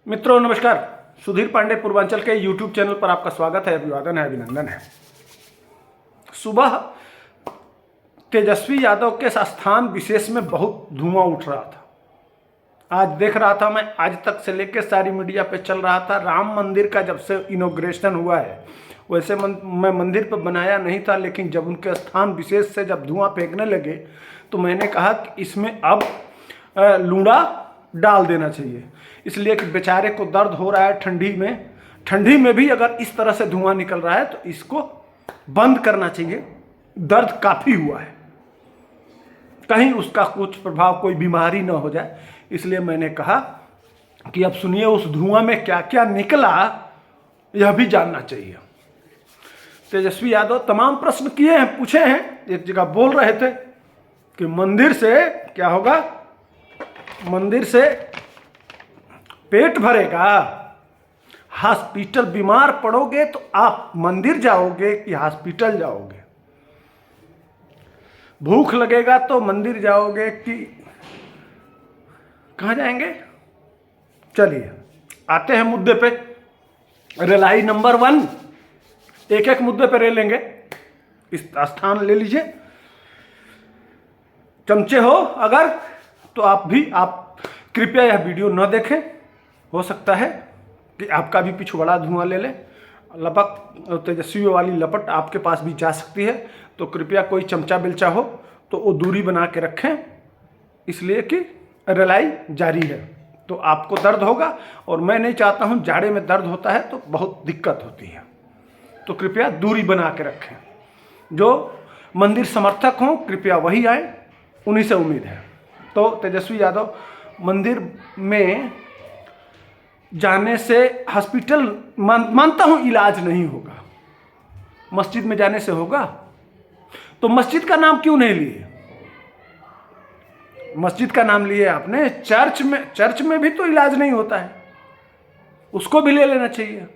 मित्रों नमस्कार। सुधीर पांडे पूर्वांचल के यूट्यूब चैनल पर आपका स्वागत है, अभिवादन है, अभिनंदन है। सुबह तेजस्वी यादव के स्थान विशेष में बहुत धुआं उठ रहा था। आज देख रहा था मैं, आज तक से लेकर सारी मीडिया पे चल रहा था। राम मंदिर का जब से इनॉग्रेशन हुआ है, वैसे मैं मंदिर पर बनाया नहीं था, लेकिन जब उनके स्थान विशेष से जब धुआं फेंकने लगे तो मैंने कहा कि इसमें अब लूड़ा डाल देना चाहिए, इसलिए कि बेचारे को दर्द हो रहा है। ठंडी में भी अगर इस तरह से धुआं निकल रहा है तो इसको बंद करना चाहिए। दर्द काफ़ी हुआ है, कहीं उसका कुछ प्रभाव, कोई बीमारी ना हो जाए, इसलिए मैंने कहा कि अब सुनिए उस धुआं में क्या क्या निकला यह भी जानना चाहिए। तेजस्वी यादव तमाम प्रश्न किए हैं, पूछे हैं। एक जगह बोल रहे थे कि मंदिर से क्या होगा, मंदिर से पेट भरेगा, हॉस्पिटल बीमार पड़ोगे तो आप मंदिर जाओगे कि हॉस्पिटल जाओगे, भूख लगेगा तो मंदिर जाओगे कि कहाँ जाएंगे। चलिए आते हैं मुद्दे पे। रेलाई नंबर 1, एक एक मुद्दे पे ले लेंगे। इस स्थान ले लीजिए, चमचे हो अगर तो आप कृपया यह वीडियो न देखें। हो सकता है कि आपका भी पिछवाड़ा धुआं ले ले, लपक तेजस्वी वाली लपट आपके पास भी जा सकती है। तो कृपया कोई चमचा बिलचा हो तो वो दूरी बना के रखें, इसलिए कि रेलाई जारी है तो आपको दर्द होगा, और मैं नहीं चाहता हूं, जाड़े में दर्द होता है तो बहुत दिक्कत होती है, तो कृपया दूरी बना के रखें। जो मंदिर समर्थक हों कृपया वही आए, उन्हीं से उम्मीद है। तो तेजस्वी यादव मंदिर में जाने से हॉस्पिटल मानता हूं इलाज नहीं होगा, मस्जिद में जाने से होगा। तो मस्जिद का नाम क्यों नहीं लिए? मस्जिद का नाम लिए आपने, चर्च में भी तो इलाज नहीं होता है, उसको भी ले लेना चाहिए।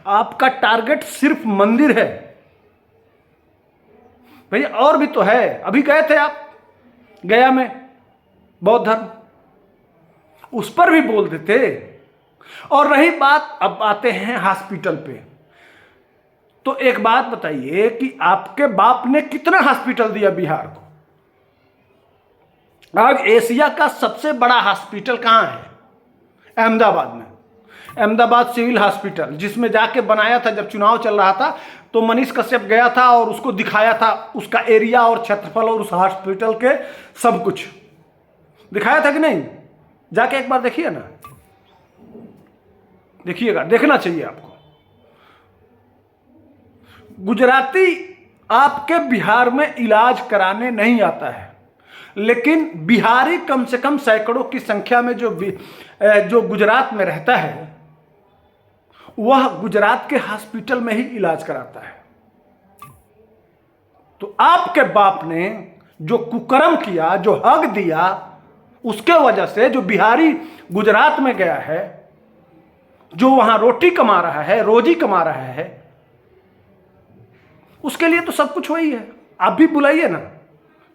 आपका टारगेट सिर्फ मंदिर है भैया, और भी तो है। अभी गए थे आप गया में, बौद्ध धर्म, उस पर भी बोल देते। और रही बात, अब आते हैं हॉस्पिटल पे। तो एक बात बताइए कि आपके बाप ने कितना हॉस्पिटल दिया बिहार को? आज एशिया का सबसे बड़ा हॉस्पिटल कहां है? अहमदाबाद में, अहमदाबाद सिविल हॉस्पिटल, जिसमें जाके बनाया था जब चुनाव चल रहा था तो मनीष कश्यप गया था और उसको दिखाया था, उसका एरिया और क्षेत्रफल और उस हॉस्पिटल के सब कुछ दिखाया था कि नहीं? जाके एक बार देखिए ना, देखिएगा, देखना चाहिए आपको। गुजराती आपके बिहार में इलाज कराने नहीं आता है, लेकिन बिहारी कम से कम सैकड़ों की संख्या में जो गुजरात में रहता है, वह गुजरात के हॉस्पिटल में ही इलाज कराता है। तो आपके बाप ने जो कुकर्म किया, जो हक दिया, उसके वजह से जो बिहारी गुजरात में गया है, जो वहां रोटी कमा रहा है, रोजी कमा रहा है, उसके लिए तो सब कुछ वही है। आप भी बुलाइए ना,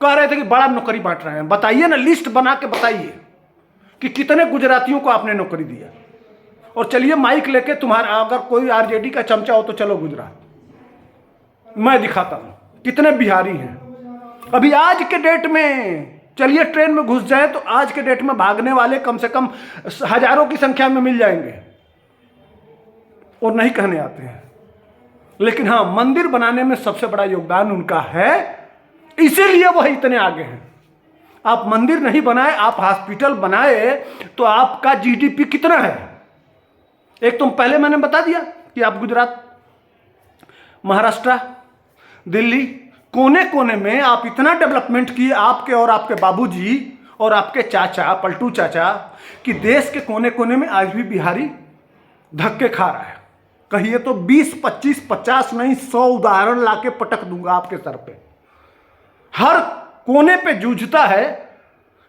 कह रहे थे कि बड़ा नौकरी बांट रहे हैं, बताइए ना, लिस्ट बना के बताइए कि कितने गुजरातियों को आपने नौकरी दिया। और चलिए माइक लेके, तुम्हारा अगर कोई आरजेडी का चमचा हो तो चलो गुजरात, मैं दिखाता हूं कितने बिहारी हैं। अभी आज के डेट में चलिए ट्रेन में घुस जाए तो आज के डेट में भागने वाले कम से कम हजारों की संख्या में मिल जाएंगे, और नहीं कहने आते हैं। लेकिन हाँ, मंदिर बनाने में सबसे बड़ा योगदान उनका है, इसीलिए वह इतने आगे हैं। आप मंदिर नहीं बनाए, आप हॉस्पिटल बनाए तो आपका जीडीपी कितना है? एक तो पहले मैंने बता दिया कि आप गुजरात, महाराष्ट्र, दिल्ली, कोने कोने में आप इतना डेवलपमेंट किए, आपके और आपके बाबूजी और आपके चाचा, पलटू चाचा, कि देश के कोने कोने में आज भी बिहारी धक्के खा रहा है। कहिए तो 20, 25, 50 नहीं 100 उदाहरण लाके पटक दूंगा आपके सर पे। हर कोने पे जूझता है,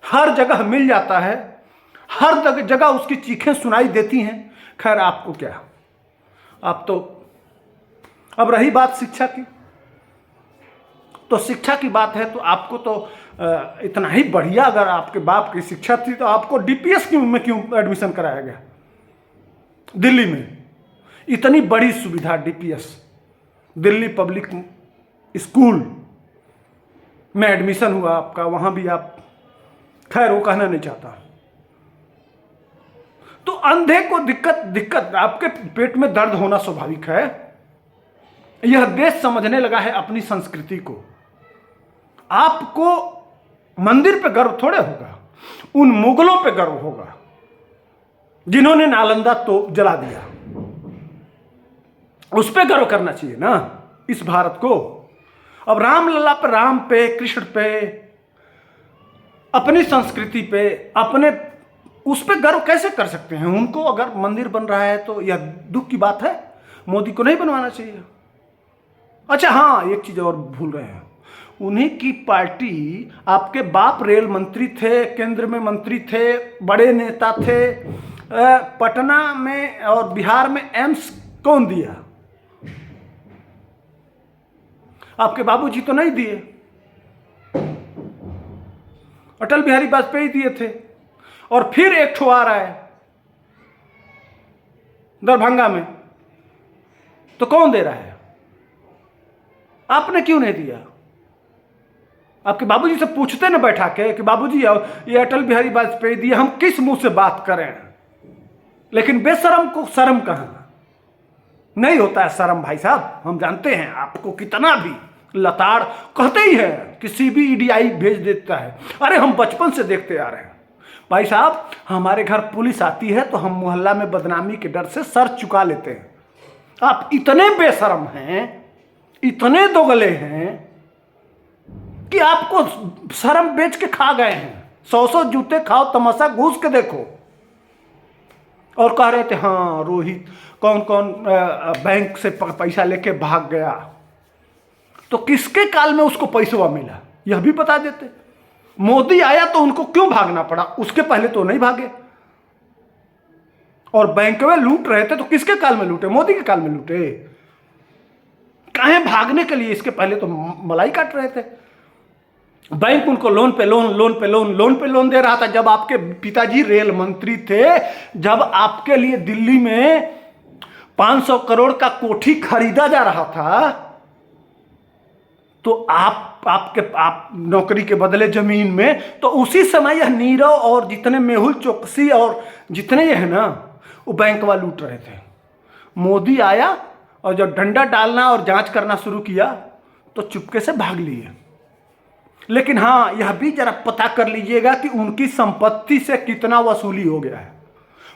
हर जगह मिल जाता है, हर जगह उसकी चीखें सुनाई देती हैं। खैर आपको क्या, आप तो, अब रही बात शिक्षा की, तो शिक्षा की बात है तो आपको तो इतना ही बढ़िया, अगर आपके बाप की शिक्षा थी तो आपको डीपीएस में क्यों एडमिशन कराया गया? दिल्ली में इतनी बड़ी सुविधा, डीपीएस, दिल्ली पब्लिक स्कूल में एडमिशन हुआ आपका, वहां भी आप, खैर वो कहना नहीं चाहता। तो अंधे को दिक्कत आपके पेट में दर्द होना स्वाभाविक है। यह देश समझने लगा है अपनी संस्कृति को। आपको मंदिर पे गर्व थोड़े होगा, उन मुगलों पे गर्व होगा जिन्होंने नालंदा तो जला दिया। उस पे गर्व करना चाहिए ना इस भारत को। अब रामलला पे, राम पे, कृष्ण पे, अपनी संस्कृति पे, अपने उस पे गर्व कैसे कर सकते हैं? उनको अगर मंदिर बन रहा है तो यह दुख की बात है। मोदी को नहीं बनवाना चाहिए। अच्छा हाँ, एक चीज और भूल रहे हैं, उन्हीं की पार्टी, आपके बाप रेल मंत्री थे, केंद्र में मंत्री थे, बड़े नेता थे। पटना में और बिहार में एम्स कौन दिया? आपके बाबूजी तो नहीं दिए, अटल बिहारी वाजपेयी दिए थे। और फिर एक ठो आ रहा है दरभंगा में, तो कौन दे रहा है? आपने क्यों नहीं दिया? आपके बाबूजी से पूछते ना बैठा के कि बाबूजी ये अटल बिहारी वाजपेयी दिए, हम किस मुंह से बात करें? लेकिन बेशरम को शर्म कहां? नहीं होता है शर्म भाई साहब। हम जानते हैं आपको कितना भी लताड़ कहते ही है कि CBI भेज देता है। अरे हम बचपन से देखते आ रहे हैं भाई साहब, हमारे घर पुलिस आती है तो हम मोहल्ला में बदनामी के डर से सर चुका लेते हैं। आप इतने बेशरम हैं, इतने दोगले हैं कि आपको शर्म बेच के खा गए हैं। 100 जूते खाओ, तमाशा घूस के देखो। और कह रहे थे हाँ रोहित कौन कौन बैंक से पैसा लेके भाग गया, तो किसके काल में उसको पैसा मिला यह भी बता देते। मोदी आया तो उनको क्यों भागना पड़ा? उसके पहले तो नहीं भागे। और बैंक में लूट रहे थे तो किसके काल में लूटे? मोदी के काल में लूटे। काहे भागने के लिए? इसके पहले तो मलाई काट रहे थे। बैंक उनको लोन पे लोन दे रहा था। जब आपके पिताजी रेल मंत्री थे, जब आपके लिए दिल्ली में 500 करोड़ का कोठी खरीदा जा रहा था, तो आप नौकरी के बदले जमीन में, तो उसी समय यह नीरव और जितने मेहुल चौकसी और जितने ये है ना, वो बैंक वाले लूट रहे थे। मोदी आया और जब डंडा डालना और जांच करना शुरू किया तो चुपके से भाग लिए। लेकिन हाँ, यह भी जरा पता कर लीजिएगा कि उनकी संपत्ति से कितना वसूली हो गया है।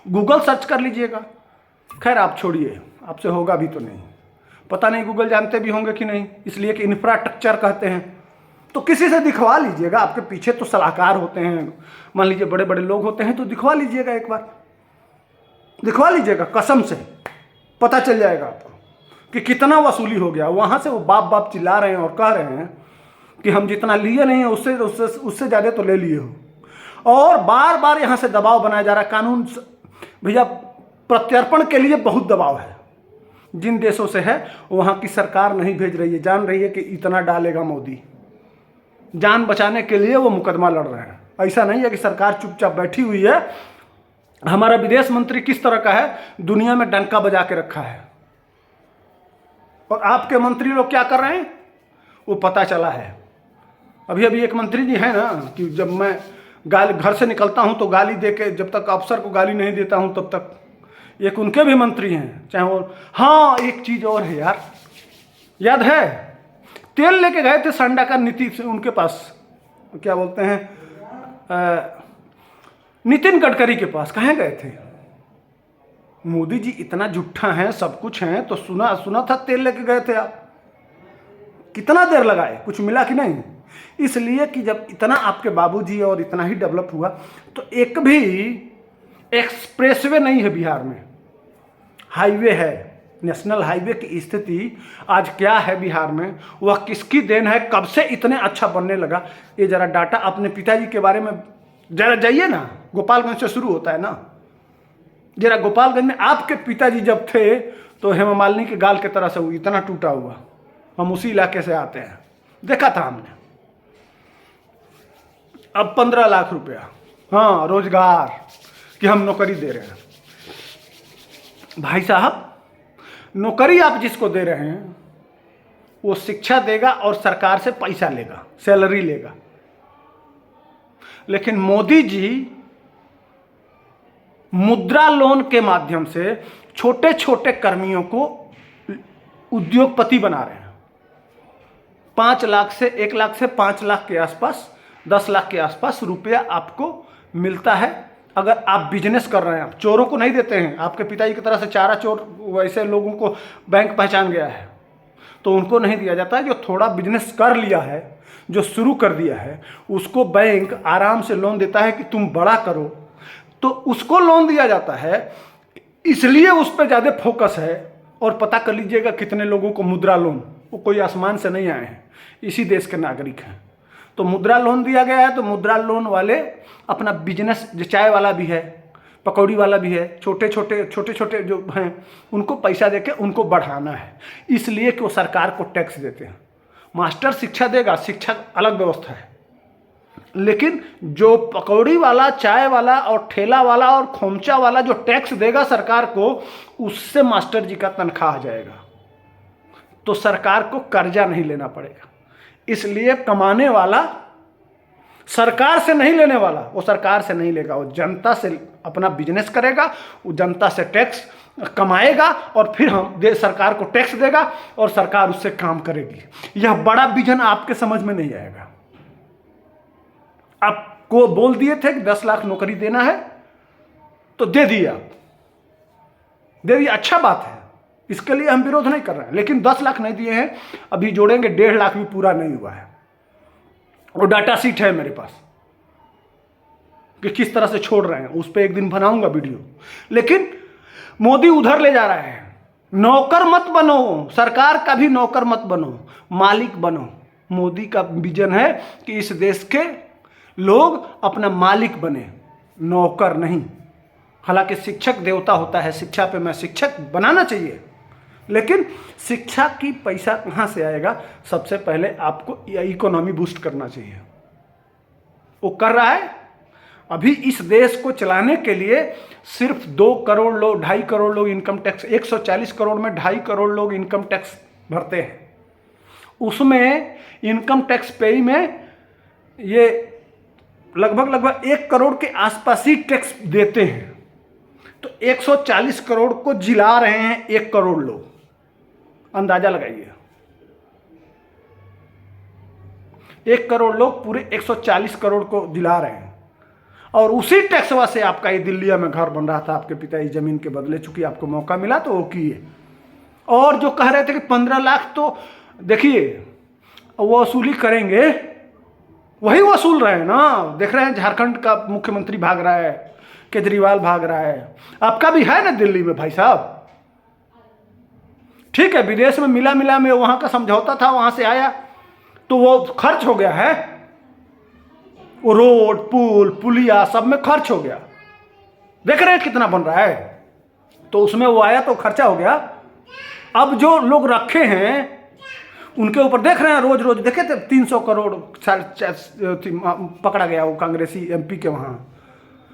गूगल सर्च कर लीजिएगा। खैर आप छोड़िए, आपसे होगा भी तो नहीं, पता नहीं गूगल जानते भी होंगे कि नहीं, इसलिए कि इंफ्रास्ट्रक्चर कहते हैं। तो किसी से दिखवा लीजिएगा। आपके पीछे तो सलाहकार होते हैं, मान लीजिए बड़े बड़े लोग होते हैं, तो दिखवा लीजिएगा, एक बार दिखवा लीजिएगा, कसम से पता चल जाएगा आपको कि कितना वसूली हो गया। वहां से वो बाप चिल्ला रहे हैं और कह रहे हैं कि हम जितना लिए नहीं है उससे ज़्यादा तो ले लिए हो। और बार बार यहाँ से दबाव बनाया जा रहा है। कानून भैया प्रत्यर्पण के लिए बहुत दबाव है। जिन देशों से है वहाँ की सरकार नहीं भेज रही है, जान रही है कि इतना डालेगा मोदी। जान बचाने के लिए वो मुकदमा लड़ रहे हैं। ऐसा नहीं है कि सरकार चुपचाप बैठी हुई है। हमारा विदेश मंत्री किस तरह का है, दुनिया में डंका बजा के रखा है। और आपके मंत्री लोग क्या कर रहे हैं वो पता चला है। अभी एक मंत्री जी है ना, कि जब मैं गाली घर से निकलता हूं तो गाली दे के, जब तक अफसर को गाली नहीं देता हूं तब तक, एक उनके भी मंत्री हैं, चाहे वो। हाँ एक चीज और है यार, याद है तेल लेके गए थे सांडा का नीतीश, उनके पास क्या बोलते हैं, नितिन गडकरी के पास। कहाँ गए थे? मोदी जी इतना झूठा है, सब कुछ है, तो सुना था तेल लेके गए थे आप। कितना देर लगाए, कुछ मिला कि नहीं? इसलिए कि जब इतना आपके बाबूजी और इतना ही डेवलप हुआ, तो एक भी एक्सप्रेसवे नहीं है बिहार में। हाईवे है, नेशनल हाईवे की स्थिति आज क्या है बिहार में, वह किसकी देन है? कब से इतने अच्छा बनने लगा? ये जरा डाटा अपने पिताजी के बारे में जरा जाइए ना, गोपालगंज से शुरू होता है ना, जरा गोपालगंज में आपके पिताजी जब थे तो हेमा मालिनी के गाल के तरह से वो इतना टूटा हुआ। हम उसी इलाके से आते हैं, देखा था हमने। अब 15 लाख रुपया, हाँ रोजगार, कि हम नौकरी दे रहे हैं। भाई साहब, नौकरी आप जिसको दे रहे हैं वो शिक्षा देगा और सरकार से पैसा लेगा, सैलरी लेगा। लेकिन मोदी जी मुद्रा लोन के माध्यम से छोटे छोटे कर्मियों को उद्योगपति बना रहे हैं। 5 लाख से 1 लाख से 5 लाख के आसपास, 10 लाख के आसपास रुपया आपको मिलता है अगर आप बिजनेस कर रहे हैं। आप चोरों को नहीं देते हैं। आपके पिताजी की तरह से चारा चोर वैसे लोगों को बैंक पहचान गया है तो उनको नहीं दिया जाता है। जो थोड़ा बिजनेस कर लिया है, जो शुरू कर दिया है, उसको बैंक आराम से लोन देता है कि तुम बड़ा करो, तो उसको लोन दिया जाता है। इसलिए उस पर ज़्यादा फोकस है। और पता कर लीजिएगा कितने लोगों को मुद्रा लोन, वो कोई आसमान से नहीं आए हैं, इसी देश के नागरिक हैं। तो मुद्रा लोन दिया गया है तो मुद्रा लोन वाले अपना बिजनेस, जो चाय वाला भी है, पकौड़ी वाला भी है, छोटे छोटे जो हैं उनको पैसा देके उनको बढ़ाना है, इसलिए कि वो सरकार को टैक्स देते हैं। मास्टर शिक्षा देगा, शिक्षा अलग व्यवस्था है, लेकिन जो पकौड़ी वाला, चाय वाला और ठेला वाला और खोमचा वाला जो टैक्स देगा सरकार को, उससे मास्टर जी का तनख्वाह आ जाएगा। तो सरकार को कर्जा नहीं लेना पड़ेगा। इसलिए कमाने वाला सरकार से नहीं लेने वाला, वो सरकार से नहीं लेगा, वो जनता से अपना बिजनेस करेगा, वो जनता से टैक्स कमाएगा और फिर सरकार को टैक्स देगा और सरकार उससे काम करेगी। यह बड़ा विजन आपके समझ में नहीं आएगा। आपको बोल दिए थे कि 10 लाख नौकरी देना है तो दे दिए, आप दे दिए, अच्छा बात है, इसके लिए हम विरोध नहीं कर रहे हैं। लेकिन 10 लाख नहीं दिए हैं, अभी जोड़ेंगे 1.5 लाख भी पूरा नहीं हुआ है। वो डाटा शीट है मेरे पास कि किस तरह से छोड़ रहे हैं, उस पर एक दिन बनाऊंगा वीडियो। लेकिन मोदी उधर ले जा रहा है। नौकर मत बनो, सरकार का भी नौकर मत बनो, मालिक बनो। मोदी का विजन है कि इस देश के लोग अपना मालिक बने, नौकर नहीं। हालांकि शिक्षक देवता होता है, शिक्षा पे मैं शिक्षक बनाना चाहिए, लेकिन शिक्षा की पैसा कहाँ से आएगा? सबसे पहले आपको इकोनॉमी बूस्ट करना चाहिए। वो कर रहा है। अभी इस देश को चलाने के लिए सिर्फ 2 करोड़ लोग, 2.5 करोड़ लोग इनकम टैक्स, 140 करोड़ में 2.5 करोड़ लोग इनकम टैक्स भरते हैं। उसमें इनकम टैक्स पेई में ये लगभग 1 करोड़ के आसपास ही टैक्स देते हैं। तो 140 करोड़ को जिला रहे हैं 1 करोड़ लोग, अंदाजा लगाइए। 1 करोड़ लोग पूरे 140 करोड़ को जिला रहे हैं। और उसी टैक्सवा से आपका ये दिल्लिया में घर बन रहा था, आपके पिताजी जमीन के बदले, चूंकि आपको मौका मिला तो वो किए। और जो कह रहे थे कि 15 लाख, तो देखिए वो वसूली करेंगे, वही वसूल रहे हैं ना। देख रहे हैं झारखंड का मुख्यमंत्री भाग रहा है, केजरीवाल भाग रहा है, आपका भी है ना दिल्ली में भाई साहब। ठीक है, विदेश में मिला में वहां का समझौता था, वहां से आया तो वो खर्च हो गया है। वो रोड, पुल, पुलिया सब में खर्च हो गया। देख रहे हैं कितना बन रहा है, तो उसमें वो आया तो खर्चा हो गया। अब जो लोग रखे हैं उनके ऊपर देख रहे हैं, रोज रोज देखे थे 300 करोड़ पकड़ा गया, वो कांग्रेसी MP के वहां,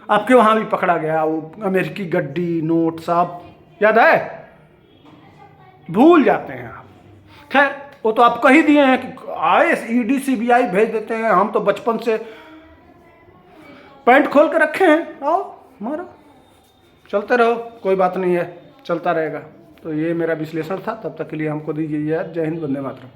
आपके वहां भी पकड़ा गया, वो अमेरिकी गड्डी नोट सब याद है? भूल जाते हैं आप। खैर वो तो आप कह ही दिए हैं कि IAS ED CBI भेज देते हैं, हम तो बचपन से पैंट खोल के रखे हैं, आओ मारो, चलते रहो, कोई बात नहीं है, चलता रहेगा। तो ये मेरा विश्लेषण था। तब तक के लिए हमको दीजिए यार। जय हिंद, वंदे मातरम।